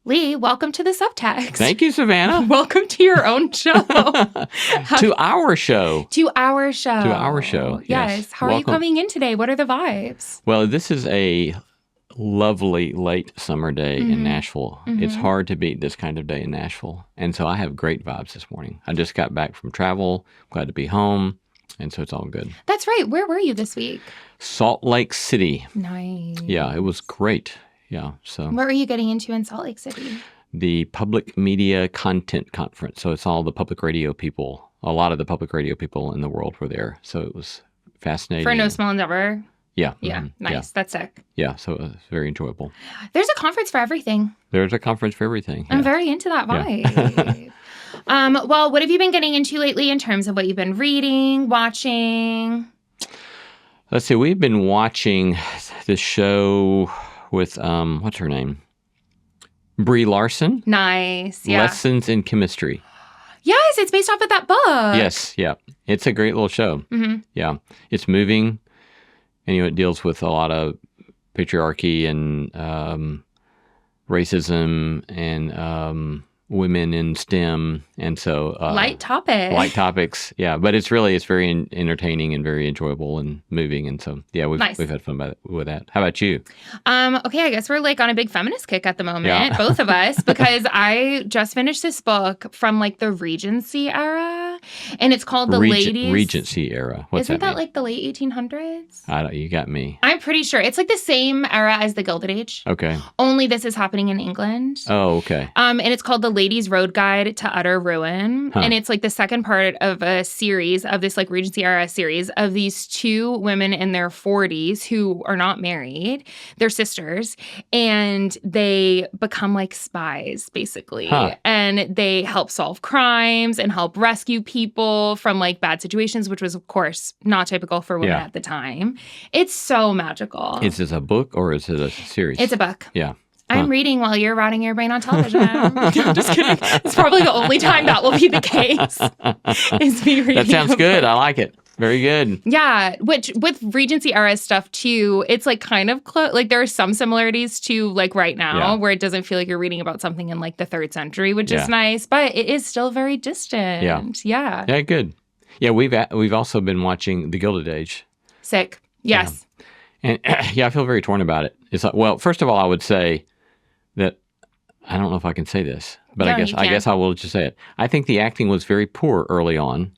Lee, welcome to the Subtext. Thank you, Savannah. Welcome to your own show. To our show. To our show. To our show, yes. How are you coming in today? What are the vibes? Well, this is a lovely late summer day in Nashville. It's hard to beat this kind of day in Nashville. And so I have great vibes this morning. I just got back from travel, glad to be home, and so it's all good. That's right. Where were you this week? Salt Lake City. Nice. Yeah, it was great. Yeah. So what were you getting into in Salt Lake City? The Public Media Content Conference. So it's all the public radio people. A lot of the public radio people in the world were there. So it was fascinating. For no small endeavor? Yeah. Yeah. Nice. Yeah. That's sick. Yeah. So it was very enjoyable. There's a conference for everything. There's a conference for everything. I'm very into that vibe. Yeah. Well, what have you been getting into lately in terms of what you've been reading, watching? Let's see. We've been watching this show with, what's her name? Brie Larson. Nice. Yeah. Lessons in Chemistry. Yes, it's based off of that book. Yes. Yeah. It's a great little show. Mm-hmm. Yeah. It's moving. And, it deals with a lot of patriarchy and racism and women in STEM. And so... light topics. Light topics, yeah. But it's very entertaining and very enjoyable and moving. And so, yeah, we've had fun with that. How about you? Okay, I guess we're on a big feminist kick at the moment, both of us, because I just finished this book from the Regency era, and it's called The Ladies... Regency era. What's Isn't that mean? the late 1800s? You got me. I'm pretty sure. It's the same era as the Gilded Age. Okay. Only this is happening in England. Oh, okay. And it's called The Ladies' Road Guide to Utter Ruin. Huh. And it's the second part of a series of this Regency era series of these two women in their 40s who are not married. They're sisters. And they become spies, basically. Huh. And they help solve crimes and help rescue people from bad situations, which was, of course, not typical for women at the time. It's so magical. Is this a book or is it a series? It's a book. Yeah. I'm reading while you're rotting your brain on television. Just kidding. It's probably the only time that will be the case. Is me reading. That sounds good. I like it. Very good. Yeah, which with Regency era stuff too, it's kind of close. There are some similarities to right now, where it doesn't feel like you're reading about something in the 3rd century, which is nice, but it is still very distant. Yeah. Yeah, good. Yeah, we've also been watching The Gilded Age. Sick. Yes. And I feel very torn about it. It's well, first of all, I would say that I don't know if I can say this, but I guess I will just say it. I think the acting was very poor early on.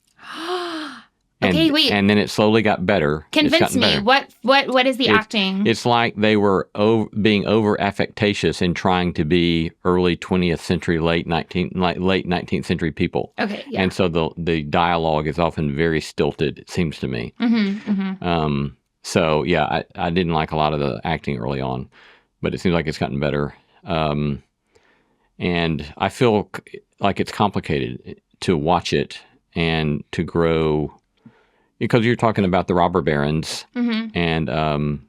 Okay, wait. And then it slowly got better. Convince me. Better. What is the acting? It's like they were being over affectatious and trying to be early 20th century, late 19th century people. Okay, yeah. And so the dialogue is often very stilted, it seems to me. So yeah, I didn't like a lot of the acting early on, but it seems like it's gotten better. And I feel like it's complicated to watch it and to grow, because you're talking about the robber barons, and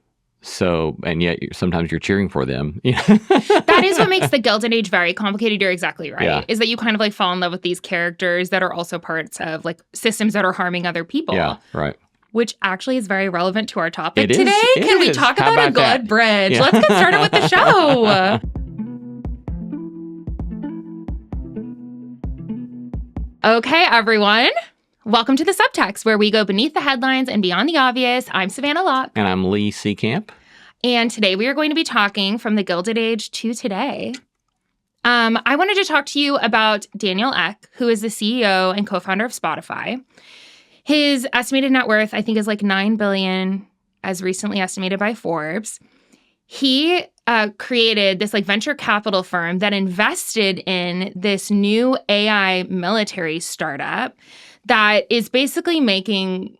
so, and yet sometimes you're cheering for them. That is what makes the Gilded Age very complicated. You're exactly right. Yeah. Is that you kind of fall in love with these characters that are also parts of systems that are harming other people. Yeah, right. Which actually is very relevant to our topic today. Can we talk about a good that? bridge? Yeah. Let's get started with the show. Okay, everyone. Welcome to the Subtext, where we go beneath the headlines and beyond the obvious. I'm Savannah Locke. And I'm Lee Seacamp. And today we are going to be talking from the Gilded Age to today. I wanted to talk to you about Daniel Ek, who is the CEO and co-founder of Spotify. His estimated net worth, I think, is $9 billion, as recently estimated by Forbes. He created this venture capital firm that invested in this new AI military startup that is basically making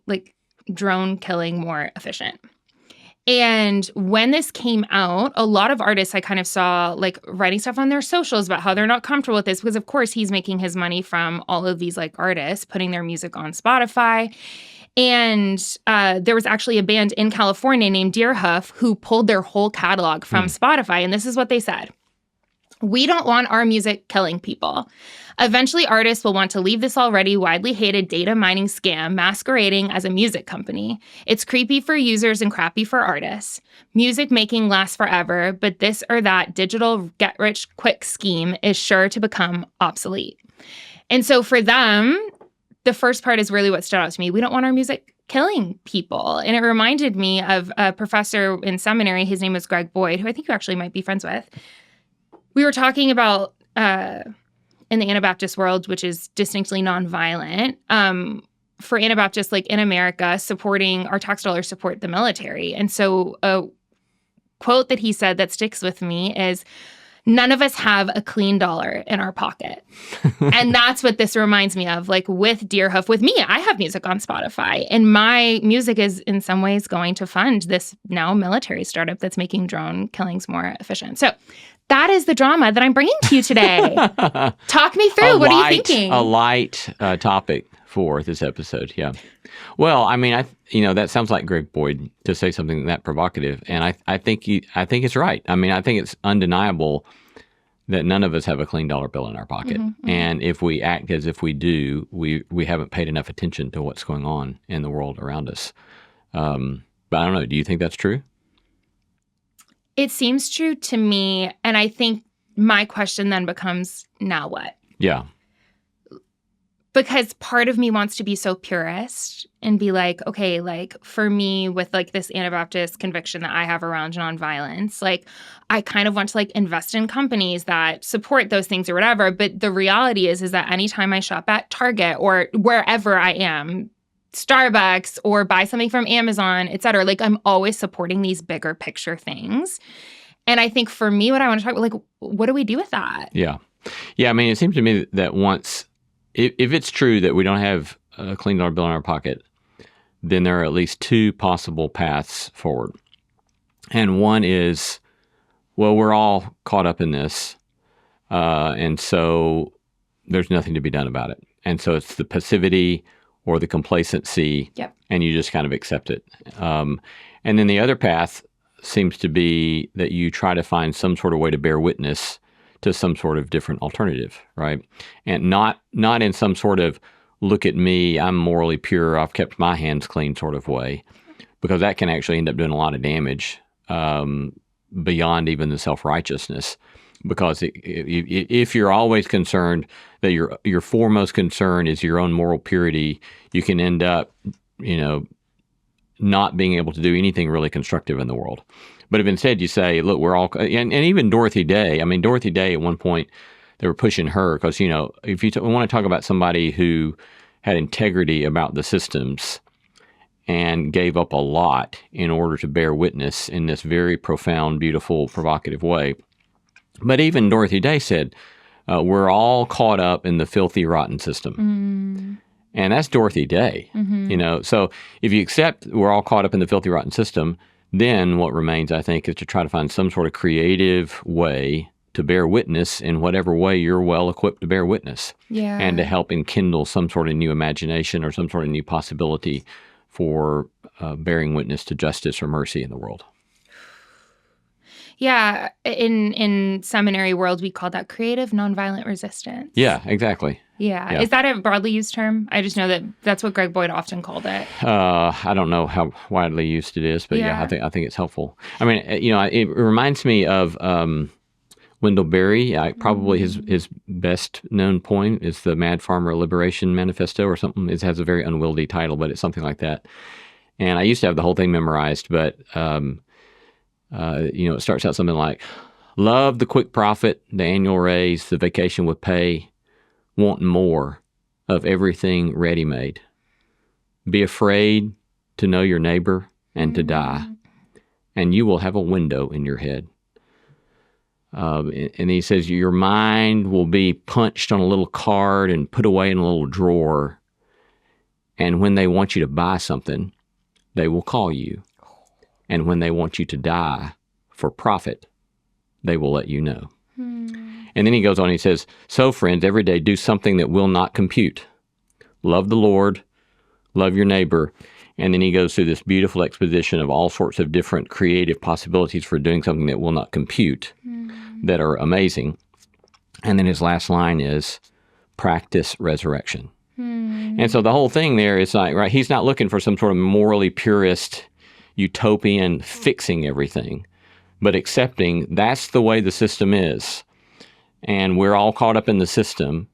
drone killing more efficient. And when this came out, a lot of artists I kind of saw writing stuff on their socials about how they're not comfortable with this, because of course he's making his money from all of these artists putting their music on Spotify. And there was actually a band in California named Deerhoof who pulled their whole catalog from Spotify. And this is what they said. We don't want our music killing people. Eventually, artists will want to leave this already widely hated data mining scam masquerading as a music company. It's creepy for users and crappy for artists. Music making lasts forever, but this or that digital get-rich-quick scheme is sure to become obsolete. And so for them, the first part is really what stood out to me. We don't want our music killing people. And it reminded me of a professor in seminary. His name was Greg Boyd, who I think you actually might be friends with. We were talking about in the Anabaptist world, which is distinctly nonviolent, for Anabaptists, like in America, our tax dollars support the military. And so a quote that he said that sticks with me is, "None of us have a clean dollar in our pocket." And that's what this reminds me of. Like with Deerhoof, with me, I have music on Spotify, and my music is in some ways going to fund this now military startup that's making drone killings more efficient. So that is the drama that I'm bringing to you today. Talk me through. What are you thinking? A light topic for this episode. Yeah. Well, I mean, that sounds like Greg Boyd to say something that provocative, and I think it's right. I mean, I think it's undeniable that none of us have a clean dollar bill in our pocket, and if we act as if we do, we haven't paid enough attention to what's going on in the world around us. But I don't know. Do you think that's true? It seems true to me, and I think my question then becomes, now what? Yeah. Because part of me wants to be so purist and be like, okay, like for me with like this Anabaptist conviction that I have around nonviolence, like I kind of want to like invest in companies that support those things or whatever. But the reality is that anytime I shop at Target or wherever I am, Starbucks or buy something from Amazon, et cetera, like I'm always supporting these bigger picture things. And I think for me, what I want to talk about, like, what do we do with that? Yeah. Yeah. I mean, it seems to me that if it's true that we don't have a clean dollar bill in our pocket, then there are at least two possible paths forward. And one is, well, we're all caught up in this, and so there's nothing to be done about it. And so it's the passivity or the complacency, and you just kind of accept it. And then the other path seems to be that you try to find some sort of way to bear witness to some sort of different alternative, right? And not in some sort of, look at me, I'm morally pure, I've kept my hands clean sort of way, because that can actually end up doing a lot of damage beyond even the self-righteousness. Because if you're always concerned that your foremost concern is your own moral purity, you can end up, not being able to do anything really constructive in the world. But if instead you say, look, we're all, and even Dorothy Day, at one point, they were pushing her because, if you want to talk about somebody who had integrity about the systems and gave up a lot in order to bear witness in this very profound, beautiful, provocative way. But even Dorothy Day said, we're all caught up in the filthy, rotten system. And that's Dorothy Day. So if you accept we're all caught up in the filthy, rotten system, then what remains, I think, is to try to find some sort of creative way to bear witness in whatever way you're well equipped to bear witness. Yeah. And to help enkindle some sort of new imagination or some sort of new possibility for bearing witness to justice or mercy in the world. Yeah. In seminary world, we call that creative nonviolent resistance. Yeah, exactly. Yeah. Is that a broadly used term? I just know that that's what Greg Boyd often called it. I don't know how widely used it is, but I think it's helpful. I mean, it reminds me of Wendell Berry. Probably his best known poem is the Mad Farmer Liberation Manifesto or something. It has a very unwieldy title, but it's something like that. And I used to have the whole thing memorized, but it starts out something like, love the quick profit, the annual raise, the vacation with pay, want more of everything ready-made. Be afraid to know your neighbor and to die, and you will have a window in your head. And he says your mind will be punched on a little card and put away in a little drawer, and when they want you to buy something, they will call you. And when they want you to die for profit, they will let you know. And then he goes on, he says, so friends, every day do something that will not compute. Love the Lord, love your neighbor. And then he goes through this beautiful exposition of all sorts of different creative possibilities for doing something that will not compute that are amazing. And then his last line is practice resurrection. And so the whole thing there is like, right, he's not looking for some sort of morally purist utopian fixing everything, but accepting that's the way the system is. And we're all caught up in the system.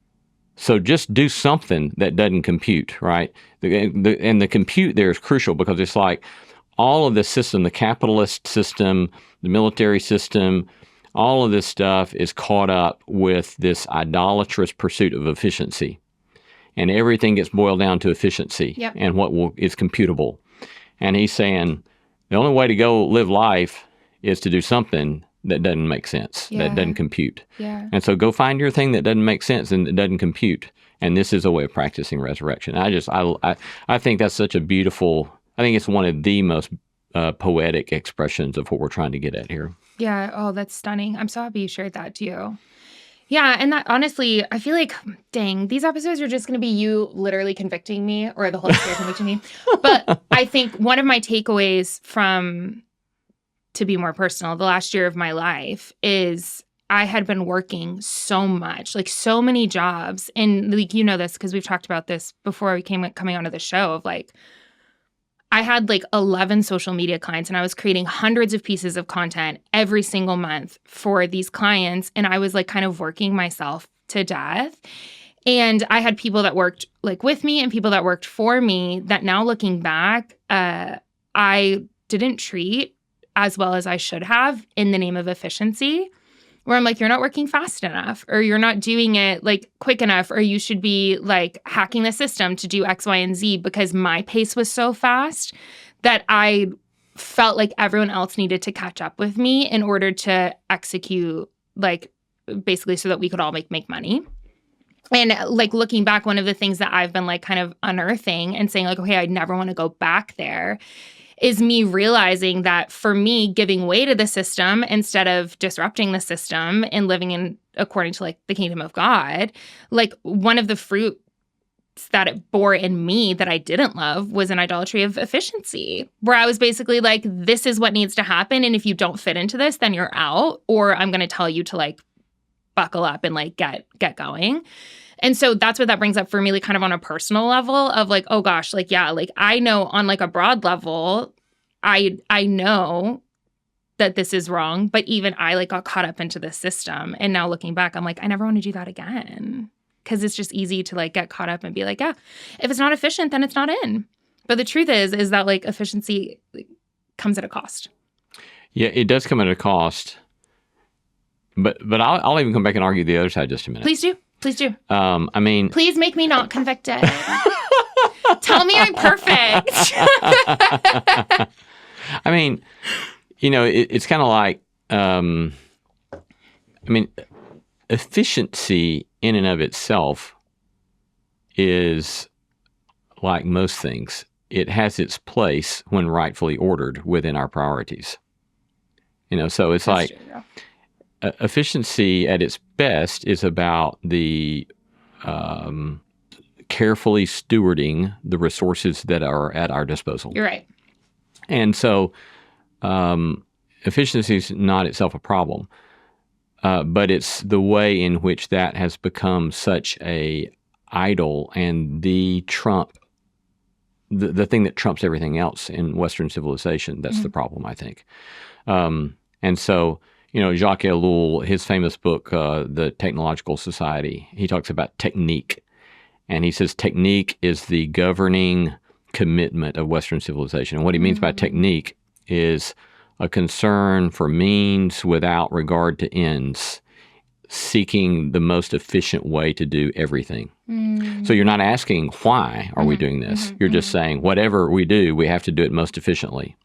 So just do something that doesn't compute, right? And the compute there is crucial because it's like all of the system, the capitalist system, the military system, all of this stuff is caught up with this idolatrous pursuit of efficiency. And everything gets boiled down to efficiency and what is computable. And he's saying the only way to go live life is to do something that doesn't make sense, that doesn't compute. And so go find your thing that doesn't make sense and that doesn't compute. And this is a way of practicing resurrection. I think that's such a beautiful, I think it's one of the most poetic expressions of what we're trying to get at here. Yeah. Oh, that's stunning. I'm so happy you shared that too. Yeah. And that honestly, I feel like, dang, these episodes are just going to be you literally convicting me or the Holy Spirit convicting me. But I think one of my takeaways from, to be more personal, the last year of my life is I had been working so much, like so many jobs. And like, you know this because we've talked about this before we coming onto the show of like, I had like 11 social media clients and I was creating hundreds of pieces of content every single month for these clients. And I was like kind of working myself to death. And I had people that worked like with me and people that worked for me that now looking back, I didn't treat as well as I should have in the name of efficiency. Where I'm like, you're not working fast enough or you're not doing it like quick enough or you should be like hacking the system to do X, Y, and Z because my pace was so fast that I felt like everyone else needed to catch up with me in order to execute like basically so that we could all make money. And like looking back, one of the things that I've been like kind of unearthing and saying like, okay, I never want to go back there is me realizing that for me, giving way to the system instead of disrupting the system and living in according to like the kingdom of God, like one of the fruits that it bore in me that I didn't love was an idolatry of efficiency, where I was basically like, this is what needs to happen. And if you don't fit into this, then you're out, or I'm going to tell you to like buckle up and like get going. And so that's what that brings up for me, like kind of on a personal level of like, oh gosh, like, yeah, like I know on like a broad level, I know that this is wrong, but even I like got caught up into this system. And now looking back, I'm like, I never want to do that again. Cause it's just easy to like get caught up and be like, yeah, if it's not efficient, then it's not in. But the truth is that like efficiency comes at a cost. Yeah, it does come at a cost. But I'll even come back and argue the other side just a minute. Please do. Please do. I mean, please make me not convicted. Tell me I'm perfect. I mean, you know, it's kind of like, I mean, efficiency in and of itself is like most things. It has its place when rightfully ordered within our priorities. You know, so it's like efficiency at its best is about the carefully stewarding the resources that are at our disposal. You're right. And so efficiency is not itself a problem, but it's the way in which that has become such a idol and the thing that trumps everything else in Western civilization. That's the problem, I think. And so, you know, Jacques Ellul, his famous book, The Technological Society, he talks about technique. And he says technique is the governing commitment of Western civilization. And what he means by technique is a concern for means without regard to ends, seeking the most efficient way to do everything. So you're not asking, why are we doing this? You're just saying, whatever we do, we have to do it most efficiently.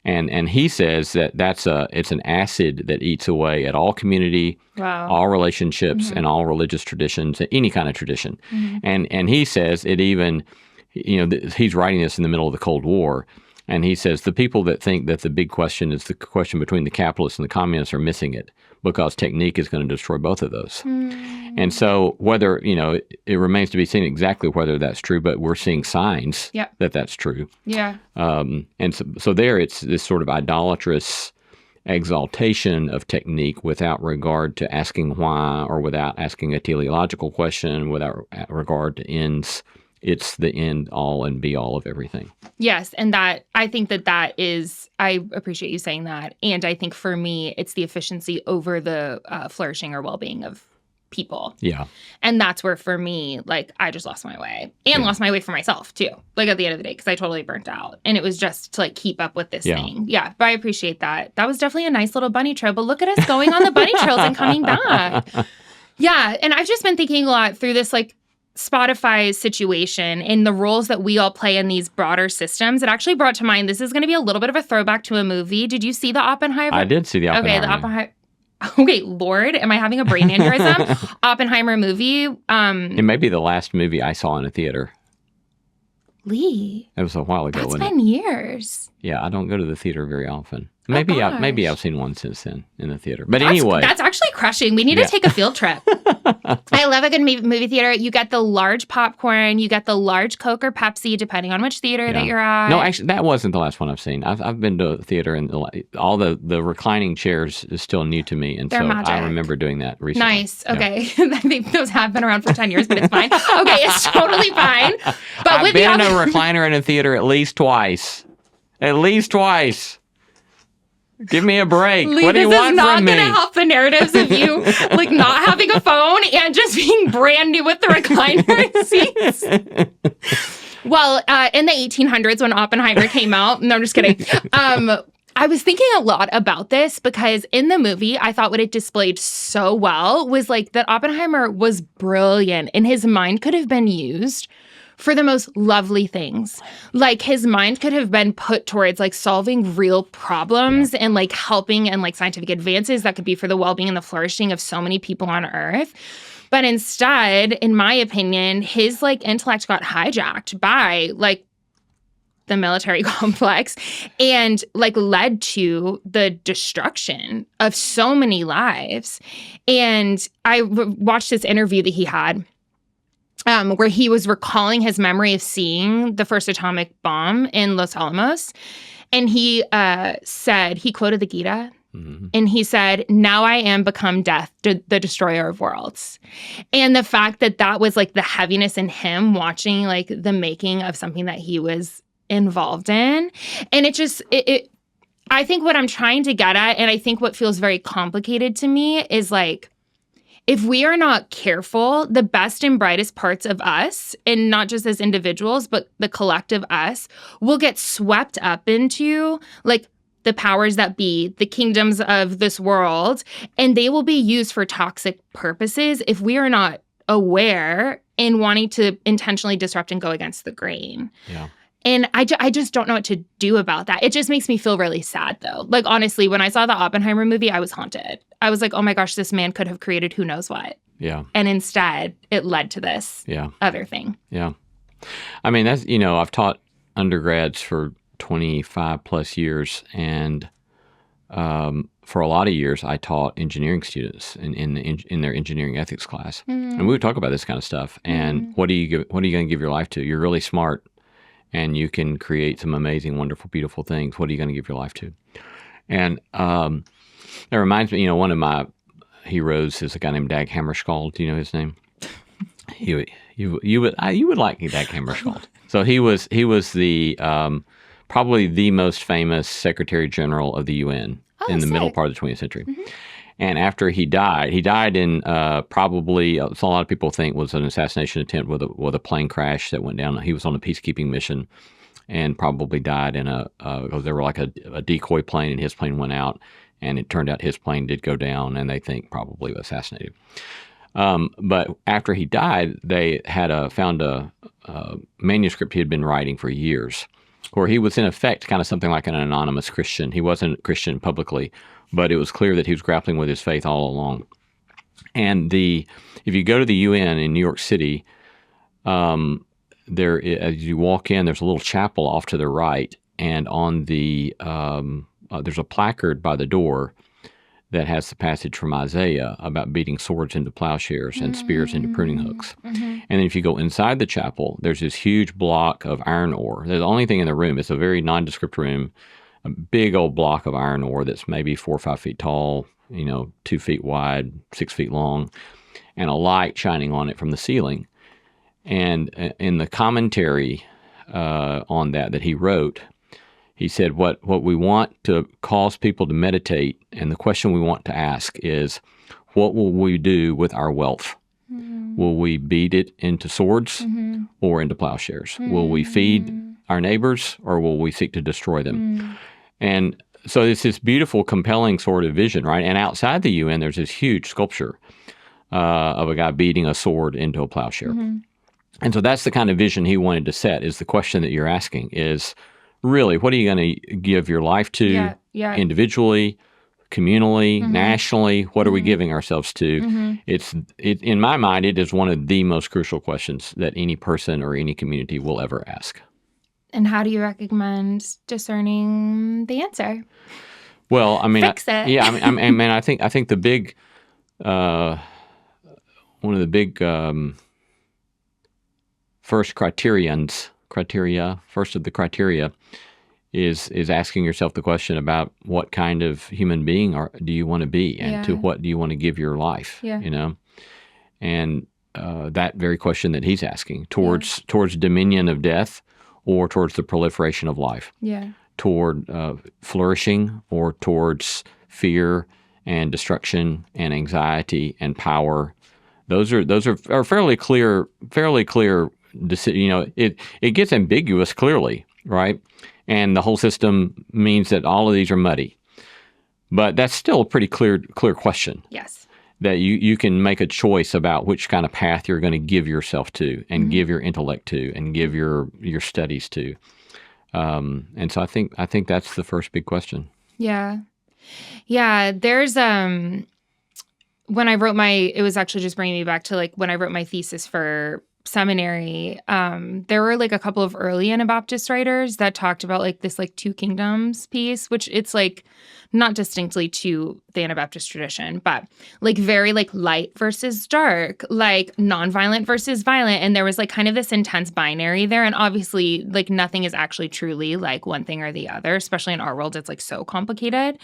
And he says that it's an acid that eats away at all community, all relationships, and all religious traditions, any kind of tradition. And he says it even, you know, he's writing this in the middle of the Cold War, and he says the people that think that the big question is the question between the capitalists and the communists are missing it, because technique is going to destroy both of those. And so whether, you know, it remains to be seen exactly whether that's true, but we're seeing signs that that's true. Yeah. And so there it's this sort of idolatrous exaltation of technique without regard to asking why or without asking a teleological question, without regard to ends. It's the end all and be all of everything. Yes. And that I think that is, I appreciate you saying that. And I think for me, it's the efficiency over the flourishing or well-being of people. Yeah. And that's where, for me, like, I just lost my way and lost my way for myself too. Like at the end of the day, because I totally burnt out. And it was just to like keep up with this thing. Yeah. But I appreciate that. That was definitely a nice little bunny trail. But look at us going on the bunny trails and coming back. Yeah. And I've just been thinking a lot through this, like, Spotify's situation and the roles that we all play in these broader systems. It actually brought to mind, this is going to be a little bit of a throwback to a movie. Did you see the Oppenheimer? I did see the Oppenheimer. Okay, the Oppenheimer. Okay, Lord, am I having a brain aneurysm? Oppenheimer movie. It may be the last movie I saw in a theater. Lee. It was a while ago. That's been years. Yeah, I don't go to the theater very often. Maybe I've seen one since then in the theater. But that's actually crushing. We need to take a field trip. I love a good movie theater. You get the large popcorn, you get the large Coke or Pepsi, depending on which theater that you're at. No, actually, that wasn't the last one I've seen. I've been to a theater, and all the reclining chairs is still new to me, and they're so magic. I remember doing that recently. Nice. Okay, I think those have been around for 10 years, but it's fine. Okay, it's totally fine. But I've been in a recliner in a theater at least twice. At least twice. Give me a break. Lee, what do you want from me? This is not going to help the narratives of you like not having a phone and just being brand new with the recliner seats. Well, in the 1800s when Oppenheimer came out, no, I'm just kidding. I was thinking a lot about this because in the movie, I thought what it displayed so well was like that Oppenheimer was brilliant and his mind could have been used for the most lovely things. Like his mind could have been put towards like solving real problems and like helping and like scientific advances that could be for the well-being and the flourishing of so many people on Earth. But instead, in my opinion, his like intellect got hijacked by like the military complex and like led to the destruction of so many lives. And I watched this interview that he had where he was recalling his memory of seeing the first atomic bomb in Los Alamos. And he said, he quoted the Gita, and he said, "Now I am become death, the destroyer of worlds." And the fact that that was like the heaviness in him watching like the making of something that he was involved in. And it just, I think what I'm trying to get at, and I think what feels very complicated to me is like, if we are not careful, the best and brightest parts of us, and not just as individuals, but the collective us, will get swept up into like the powers that be, the kingdoms of this world, and they will be used for toxic purposes if we are not aware and wanting to intentionally disrupt and go against the grain. Yeah. And I just don't know what to do about that. It just makes me feel really sad, though. Like, honestly, when I saw the Oppenheimer movie, I was haunted. I was like, oh my gosh, this man could have created who knows what. Yeah. And instead, it led to this other thing. Yeah. I mean, that's, you know, I've taught undergrads for 25 plus years. And for a lot of years, I taught engineering students in their engineering ethics class. And we would talk about this kind of stuff. And what are you going to give your life to? You're really smart. And you can create some amazing, wonderful, beautiful things. What are you going to give your life to? And that reminds me, you know, one of my heroes is a guy named Dag Hammarskjöld. Do you know his name? You would like Dag Hammarskjöld. So he was the probably the most famous Secretary General of the UN in the middle part of the 20th century. And after he died in probably, so a lot of people think was an assassination attempt with a plane crash that went down. He was on a peacekeeping mission and probably died in because there were like a decoy plane and his plane went out, and it turned out his plane did go down, and they think probably assassinated. But after he died, they had found a manuscript he had been writing for years, where he was in effect kind of something like an anonymous Christian. He wasn't a Christian publicly, but it was clear that he was grappling with his faith all along. And if you go to the UN in New York City, as you walk in, there's a little chapel off to the right, and on the there's a placard by the door that has the passage from Isaiah about beating swords into plowshares and spears into pruning hooks. And then if you go inside the chapel, there's this huge block of iron ore. They're the only thing in the room. It's a very nondescript room. a big old block of iron ore that's maybe 4 or 5 feet tall, 2 feet wide, 6 feet long, and a light shining on it from the ceiling. And in the commentary on that he wrote, he said, what we want to cause people to meditate, and the question we want to ask is, what will we do with our wealth? Mm-hmm. Will we beat it into swords mm-hmm. or into plowshares? Mm-hmm. Will we feed our neighbors, or will we seek to destroy them? Mm-hmm. And so it's this beautiful, compelling sort of vision, right? And outside the UN, there's this huge sculpture of a guy beating a sword into a plowshare. Mm-hmm. And so that's the kind of vision he wanted to set, is the question that you're asking is, really, what are you going to give your life to individually, communally, mm-hmm. nationally? What mm-hmm. are we giving ourselves to? Mm-hmm. In my mind, it is one of the most crucial questions that any person or any community will ever ask. And how do you recommend discerning the answer? Well, I mean, fix it. Yeah, I think the big, one of the big first of the criteria is asking yourself the question about what kind of human being do you want to be, and to what do you want to give your life, and that very question that he's asking towards dominion of death, or towards the proliferation of life, toward flourishing, or towards fear and destruction and anxiety and power. Those are fairly clear. It gets ambiguous clearly, right? And the whole system means that all of these are muddy. But that's still a pretty clear question. Yes. That you can make a choice about which kind of path you're going to give yourself to, and mm-hmm. give your intellect to, and give your studies to. And so I think that's the first big question. Yeah. Yeah. There's when I wrote it was actually just bringing me back to like when I wrote my thesis for seminary, there were like a couple of early Anabaptist writers that talked about like this like two kingdoms piece, which it's like not distinctly to the Anabaptist tradition, but like very like light versus dark, like nonviolent versus violent. And there was like kind of this intense binary there. And obviously like nothing is actually truly like one thing or the other, especially in our world. It's like so complicated.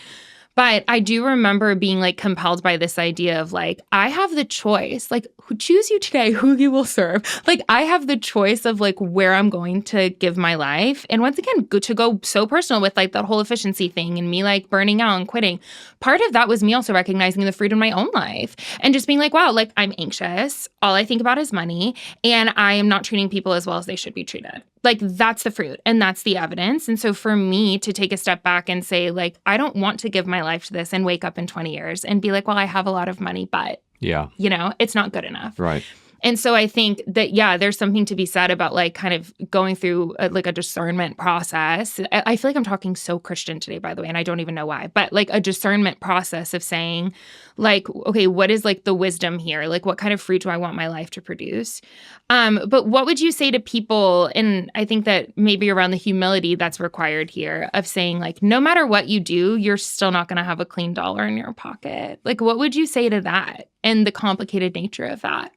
But I do remember being like compelled by this idea of like, I have the choice, like choose you today who you will serve. Like I have the choice of like where I'm going to give my life. And once again, to go so personal with like the whole efficiency thing and me like burning out and quitting. Part of that was me also recognizing the fruit in my own life and just being like, wow, like I'm anxious. All I think about is money, and I am not treating people as well as they should be treated. Like that's the fruit and that's the evidence. And so for me to take a step back and say like, I don't want to give my life to this and wake up in 20 years and be like, well, I have a lot of money, but it's not good enough. Right. And so I think that, there's something to be said about like kind of going through like a discernment process. I feel like I'm talking so Christian today, by the way, and I don't even know why, but like a discernment process of saying like, okay, what is like the wisdom here? Like what kind of fruit do I want my life to produce? But what would you say to people? And I think that maybe around the humility that's required here of saying like, no matter what you do, you're still not going to have a clean dollar in your pocket. Like, what would you say to that and the complicated nature of that?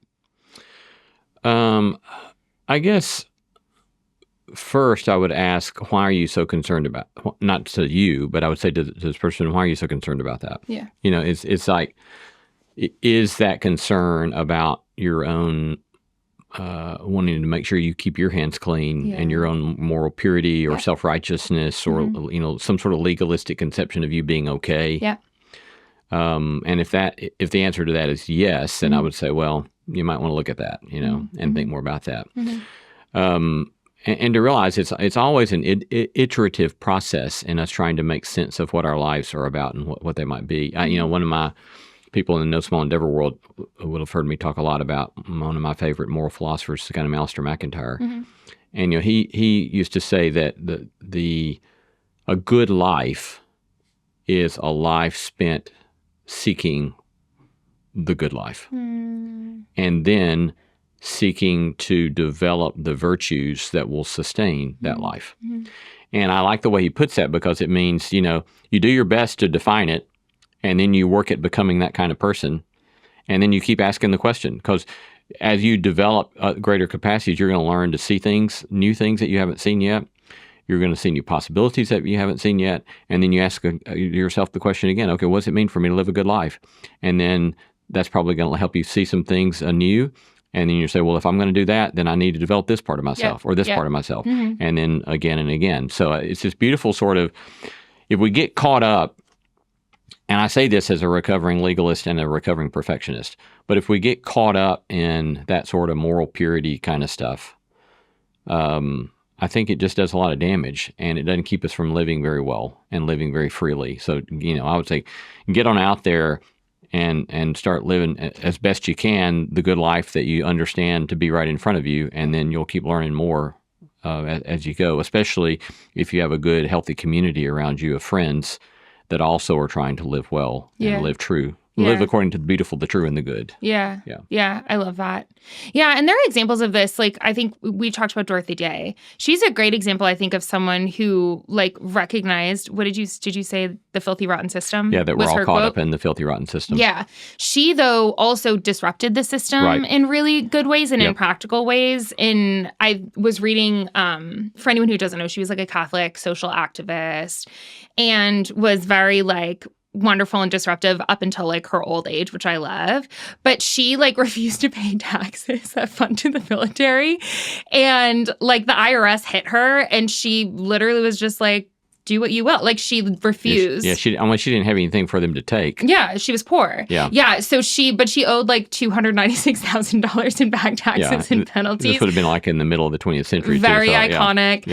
I guess first I would ask, why are you so concerned about, not to you, but I would say to this person, why are you so concerned about that? Yeah. It's like, is that concern about your own, wanting to make sure you keep your hands clean and your own moral purity or self-righteousness or, some sort of legalistic conception of you being okay? Yeah. And if the answer to that is yes, then I would say, well, you might want to look at that, and think more about that. Mm-hmm. And to realize it's always an iterative process in us trying to make sense of what our lives are about and what they might be. One of my people in the No Small Endeavor world would have heard me talk a lot about one of my favorite moral philosophers, the guy named Alistair McIntyre. Mm-hmm. And he used to say that a good life is a life spent seeking the good life, and then seeking to develop the virtues that will sustain that life. And I like the way he puts that, because it means, you do your best to define it, and then you work at becoming that kind of person, and then you keep asking the question, because as you develop greater capacities, you're going to learn to see things, new things that you haven't seen yet. You're going to see new possibilities that you haven't seen yet. And then you ask yourself the question again, okay, what does it mean for me to live a good life? And then that's probably going to help you see some things anew. And then you say, well, if I'm going to do that, then I need to develop this part of myself or this part of myself. And then again and again. So it's this beautiful sort of, if we get caught up, and I say this as a recovering legalist and a recovering perfectionist, but if we get caught up in that sort of moral purity kind of stuff, I think it just does a lot of damage, and it doesn't keep us from living very well and living very freely. So, I would say get on out there and start living as best you can the good life that you understand to be right in front of you, and then you'll keep learning more as you go, especially if you have a good, healthy community around you of friends that also are trying to live well and live true. Live according to the beautiful, the true, and the good. Yeah. I love that. Yeah, and there are examples of this. Like, I think we talked about Dorothy Day. She's a great example, I think, of someone who, like, recognized, what did you say, the filthy, rotten system? Yeah, that we're all caught up in the filthy, rotten system. Yeah. She, though, also disrupted the system in really good ways and in practical ways. And I was reading, for anyone who doesn't know, she was, like, a Catholic social activist and was very, like, wonderful and disruptive up until like her old age, which I love. But she like refused to pay taxes that fund to the military. And like the IRS hit her and she literally was just like, do what you will. Like she refused. Yeah, she didn't have anything for them to take. Yeah, she was poor. Yeah. So she owed like $296,000 in back taxes and penalties. This would have been like in the middle of the 20th century. Very iconic.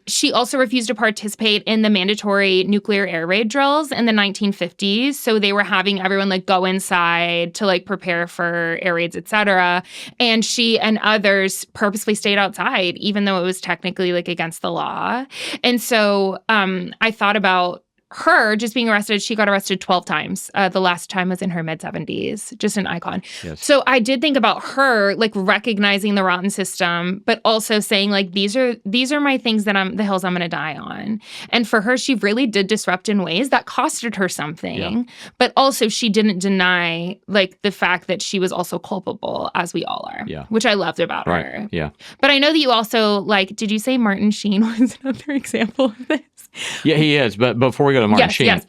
She also refused to participate in the mandatory nuclear air raid drills in the 1950s. So they were having everyone like go inside to like prepare for air raids, etc. And she and others purposely stayed outside, even though it was technically like against the law. And so I thought about her just being arrested. She got arrested 12 times. The last time was in her mid-70s. Just an icon. Yes. So I did think about her, like, recognizing the rotten system, but also saying, like, these are my things that the hills I'm going to die on. And for her, she really did disrupt in ways that costed her something. Yeah. But also she didn't deny, like, the fact that she was also culpable, as we all are. Yeah. Which I loved about her. Yeah. But I know that you also, like, did you say Martin Sheen was another example of this? Yeah, he is. But before we go to Martin Sheen,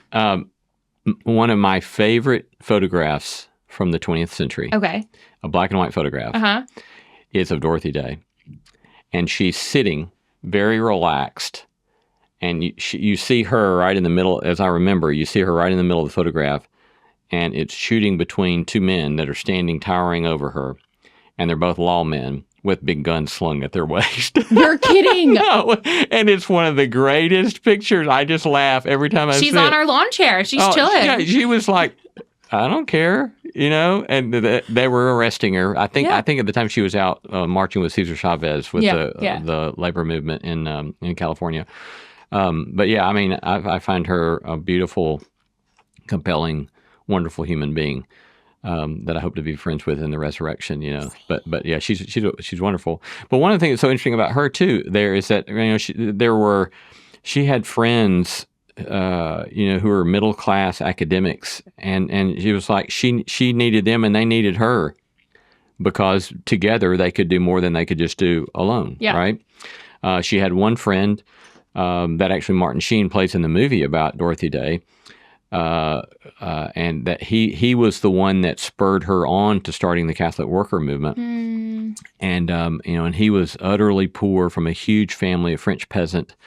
one of my favorite photographs from the 20th century, a black and white photograph, is of Dorothy Day. And she's sitting very relaxed. And you see her right in the middle, as I remember, you see her right in the middle of the photograph. And it's shooting between two men that are standing towering over her. And they're both lawmen with big guns slung at their waist. You're kidding. No, and it's one of the greatest pictures. I just laugh every time I see it. She's on our lawn chair. She's chilling. Yeah, she was like, I don't care, and they were arresting her. I think at the time she was out marching with Cesar Chavez with the labor movement in California. But yeah, I mean, I find her a beautiful, compelling, wonderful human being. That I hope to be friends with in the resurrection, But yeah, she's wonderful. But one of the things that's so interesting about her too, there is that she had friends, who were middle class academics, and she was like she needed them and they needed her because together they could do more than they could just do alone. Yeah. Right. She had one friend that actually Martin Sheen plays in the movie about Dorothy Day. And that he was the one that spurred her on to starting the Catholic worker movement. And, and he was utterly poor from a huge family, a French peasant,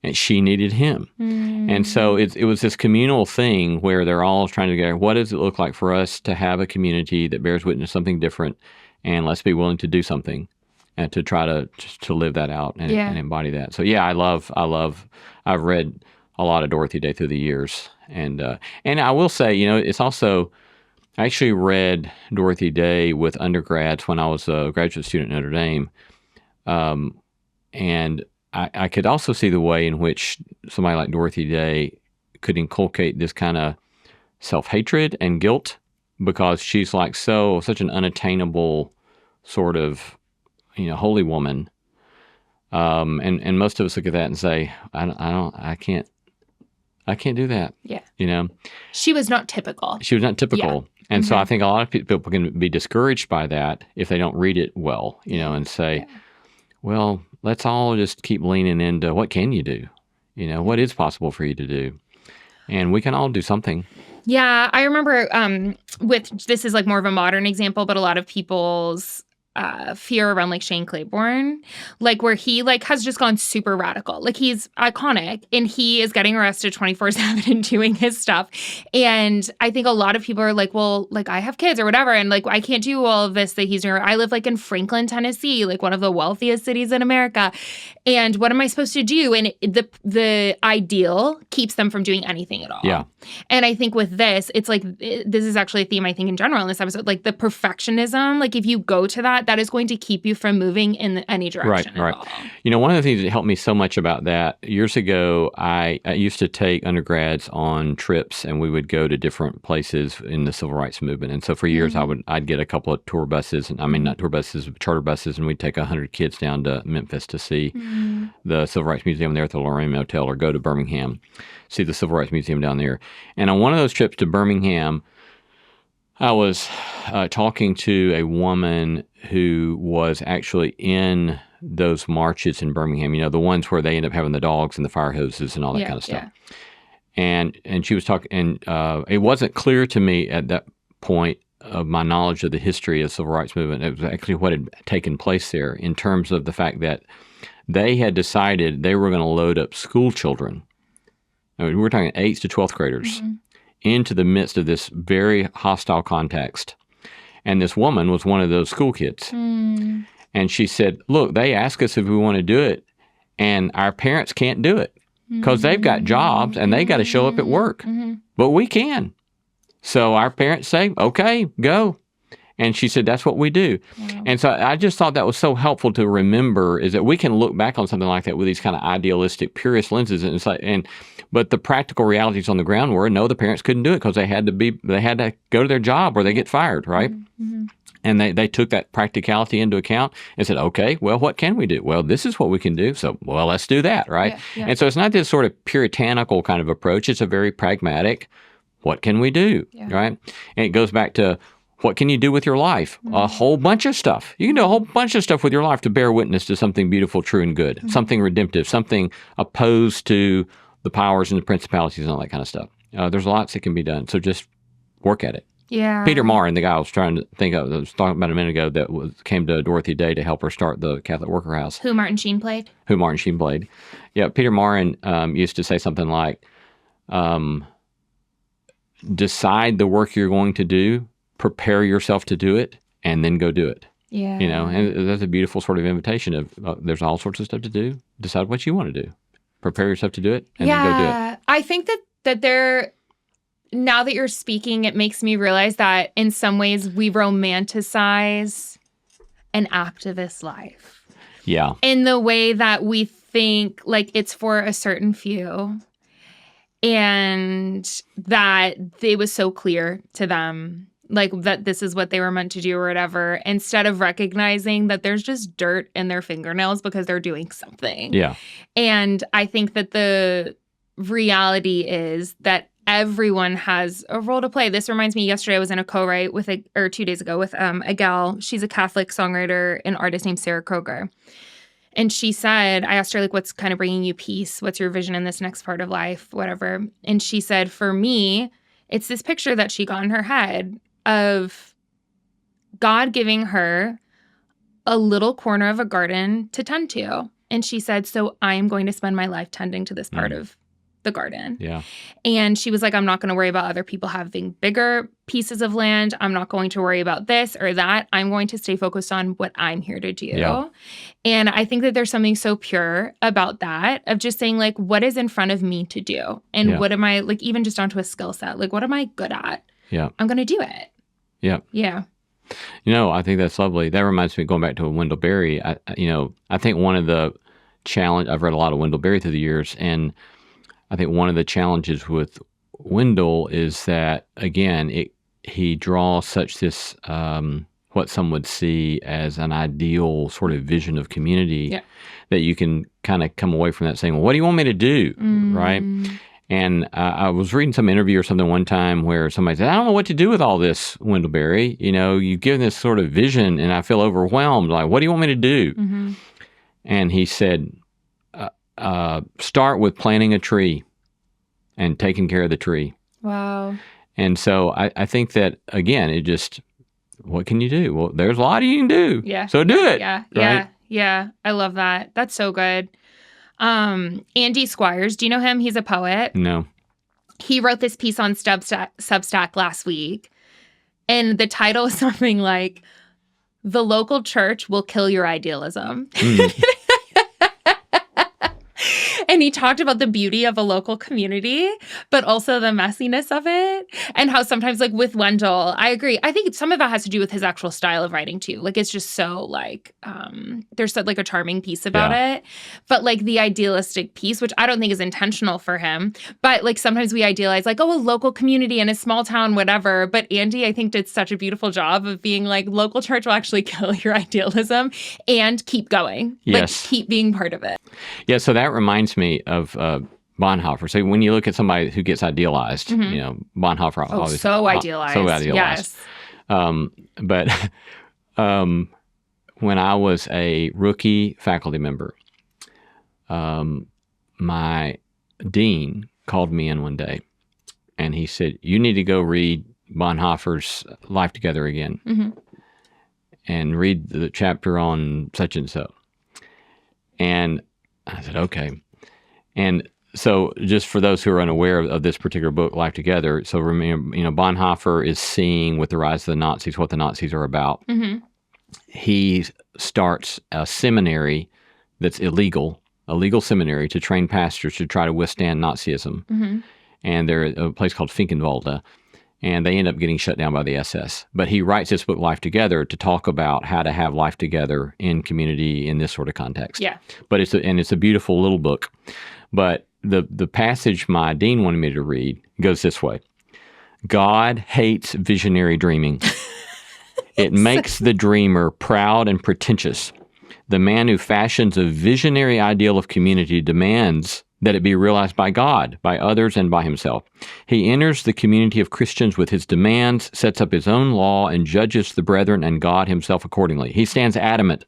and she needed him. And so it was this communal thing where they're all trying to go, what does it look like for us to have a community that bears witness to something different, and let's be willing to do something and to try to live that out and embody that. So yeah, I've read a lot of Dorothy Day through the years. And I will say, it's also, I actually read Dorothy Day with undergrads when I was a graduate student at Notre Dame. And I could also see the way in which somebody like Dorothy Day could inculcate this kind of self-hatred and guilt, because she's like such an unattainable sort of, holy woman. And most of us look at that and say, I can't do that. Yeah. She was not typical. Yeah. And so I think a lot of people can be discouraged by that if they don't read it well, and say, well, let's all just keep leaning into what can you do? What is possible for you to do? And we can all do something. Yeah, I remember this is like more of a modern example, but a lot of people's fear around like Shane Claiborne, like where he like has just gone super radical. Like he's iconic and he is getting arrested 24/7 and doing his stuff. And I think a lot of people are like, well, like I have kids or whatever. And like, I can't do all of this that he's doing. I live like in Franklin, Tennessee, like one of the wealthiest cities in America. And what am I supposed to do? And the ideal keeps them from doing anything at all. Yeah. And I think with this, it's like, this is actually a theme, I think, in general in this episode, like the perfectionism, like if you go to that is going to keep you from moving in any direction right. at all. One of the things that helped me so much about that, years ago, I used to take undergrads on trips, and we would go to different places in the civil rights movement. And so for years, I'd get a couple of tour buses, not tour buses, but charter buses, and we'd take 100 kids down to Memphis to see the Civil Rights Museum there at the Lorraine Motel, or go to Birmingham, see the Civil Rights Museum down there. And on one of those trips to Birmingham, I was talking to a woman who was actually in those marches in Birmingham, the ones where they end up having the dogs and the fire hoses and all that kind of stuff. Yeah. And she was talking, and it wasn't clear to me at that point of my knowledge of the history of the civil rights movement. It was actually what had taken place there in terms of the fact that they had decided they were going to load up school children. I mean, we're talking 8th to 12th graders. Into the midst of this very hostile context. And this woman was one of those school kids. And she said, look, they ask us if we want to do it, and our parents can't do it because they've got jobs and they got to show up at work. But we can. So our parents say, okay, go. And she said, that's what we do. Wow. And so I just thought that was so helpful to remember, is that we can look back on something like that with these kind of idealistic, purist lenses. And it's like, but the practical realities on the ground were, no, the parents couldn't do it because they had to go to their job or they get fired, right? And they took that practicality into account and said, okay, well, what can we do? Well, this is what we can do. So, well, let's do that, right? And so it's not this sort of puritanical kind of approach. It's a very pragmatic, what can we do, right? And it goes back to, what can you do with your life? A whole bunch of stuff. You can do a whole bunch of stuff with your life to bear witness to something beautiful, true, and good, something redemptive, something opposed to the powers and the principalities and all that kind of stuff. There's lots that can be done. So just work at it. Yeah. Peter Marin, the guy I was trying to think of, I was talking about a minute ago, that came to Dorothy Day to help her start the Catholic Worker House. Who Martin Sheen played. Yeah, Peter Marin used to say something like, decide the work you're going to do, prepare yourself to do it, and then go do it. Yeah. And that's a beautiful sort of invitation of there's all sorts of stuff to do. Decide what you want to do. Prepare yourself to do it, and then go do it. I think that there, now that you're speaking, it makes me realize that in some ways we romanticize an activist life. Yeah. In the way that we think like it's for a certain few, and that it was so clear to them, like that this is what they were meant to do or whatever, instead of recognizing that there's just dirt in their fingernails because they're doing something. Yeah. And I think that the reality is that everyone has a role to play. This reminds me, yesterday I was in a co-write with 2 days ago with a gal. She's a Catholic songwriter and artist named Sarah Kroger. And she said, I asked her, like, what's kind of bringing you peace? What's your vision in this next part of life? Whatever. And she said, for me, it's this picture that she got in her head of God giving her a little corner of a garden to tend to. And she said, so I am going to spend my life tending to this part of the garden. Yeah. And she was like, I'm not going to worry about other people having bigger pieces of land. I'm not going to worry about this or that. I'm going to stay focused on what I'm here to do. Yeah. And I think that there's something so pure about that, of just saying, like, what is in front of me to do? And what am I, like, even just onto a skill set, like, what am I good at? Yeah. I'm going to do it. Yeah. Yeah. I think that's lovely. That reminds me, going back to Wendell Berry, I think one of the challenge, I've read a lot of Wendell Berry through the years, and I think one of the challenges with Wendell is that, again, he draws such this, what some would see as an ideal sort of vision of community, that you can kind of come away from that saying, well, what do you want me to do? Right? And I was reading some interview or something one time where somebody said, I don't know what to do with all this, Wendell Berry. You've given this sort of vision and I feel overwhelmed. Like, what do you want me to do? And he said, start with planting a tree and taking care of the tree. Wow. And so I think that, again, it just, what can you do? Well, there's a lot you can do. Yeah. So do it. Yeah. Right? Yeah. I love that. That's so good. Andy Squires, do you know him? He's a poet. No. He wrote this piece on Substack last week. And the title is something like, "The Local Church Will Kill Your Idealism." And he talked about the beauty of a local community, but also the messiness of it. And how sometimes, like with Wendell, I agree. I think some of that has to do with his actual style of writing too. Like, it's just so like, there's like a charming piece about it. But like the idealistic piece, which I don't think is intentional for him, but like sometimes we idealize like, oh, a local community in a small town, whatever. But Andy, I think, did such a beautiful job of being like, local church will actually kill your idealism and keep going. Yes. Like, keep being part of it. Yeah, so that reminds me of Bonhoeffer. So when you look at somebody who gets idealized, Bonhoeffer always... so idealized. So idealized. Yes. But when I was a rookie faculty member, my dean called me in one day, and he said, you need to go read Bonhoeffer's Life Together Again and read the chapter on such and so. And I said, okay. And so just for those who are unaware of this particular book, Life Together, so remember, Bonhoeffer is seeing with the rise of the Nazis what the Nazis are about. He starts a seminary that's illegal, a legal seminary to train pastors to try to withstand Nazism. And they're at a place called Finkenwalde, and they end up getting shut down by the SS. But he writes this book, Life Together, to talk about how to have life together in community in this sort of context. Yeah. But it's a beautiful little book. But the passage my dean wanted me to read goes this way. God hates visionary dreaming. It makes the dreamer proud and pretentious. The man who fashions a visionary ideal of community demands that it be realized by God, by others, and by himself. He enters the community of Christians with his demands, sets up his own law, and judges the brethren and God himself accordingly. He stands adamant,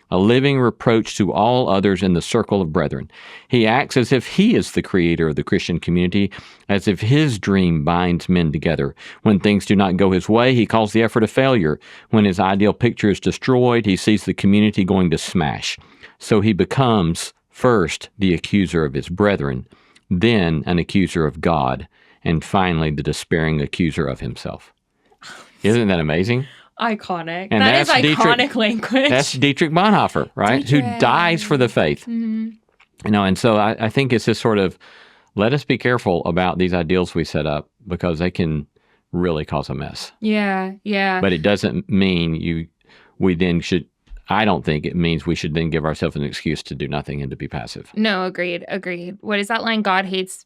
a living reproach to all others in the circle of brethren. He acts as if he is the creator of the Christian community, as if his dream binds men together. When things do not go his way, he calls the effort a failure. When his ideal picture is destroyed, he sees the community going to smash. So he becomes first the accuser of his brethren, then an accuser of God, and finally the despairing accuser of himself. Isn't that amazing? Iconic. And that is iconic language. That's Dietrich Bonhoeffer, right? Who dies for the faith. And so I think it's this sort of, let us be careful about these ideals we set up because they can really cause a mess. Yeah. But it doesn't mean we then should, I don't think it means we should then give ourselves an excuse to do nothing and to be passive. No, agreed. What is that line? God hates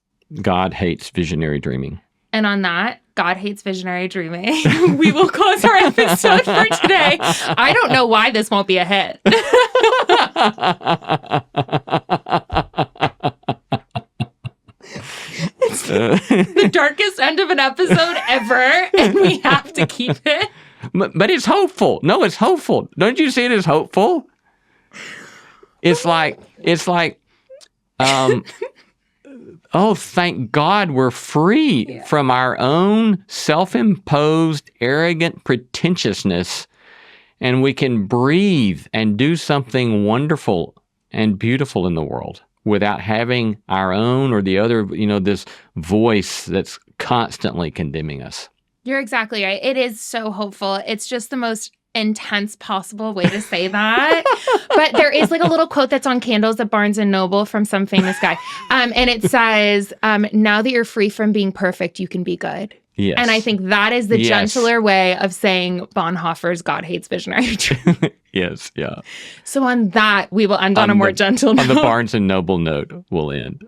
visionary dreaming. And on that, God hates visionary dreaming. We will close our episode for today. I don't know why this won't be a hit. It's the darkest end of an episode ever, and we have to keep it. But it's hopeful. No, it's hopeful. Don't you see it as hopeful? It's like, oh, thank God we're free from our own self-imposed, arrogant pretentiousness, and we can breathe and do something wonderful and beautiful in the world without having our own or the other, this voice that's constantly condemning us. You're exactly right. It is so hopeful. It's just the most intense possible way to say that. But there is like a little quote that's on candles at Barnes & Noble from some famous guy. And it says, now that you're free from being perfect, you can be good. Yes. And I think that is the gentler way of saying Bonhoeffer's God hates visionary dreaming. Yes, yeah. So on that, we will end on a more gentle note. On the Barnes & Noble note, we'll end.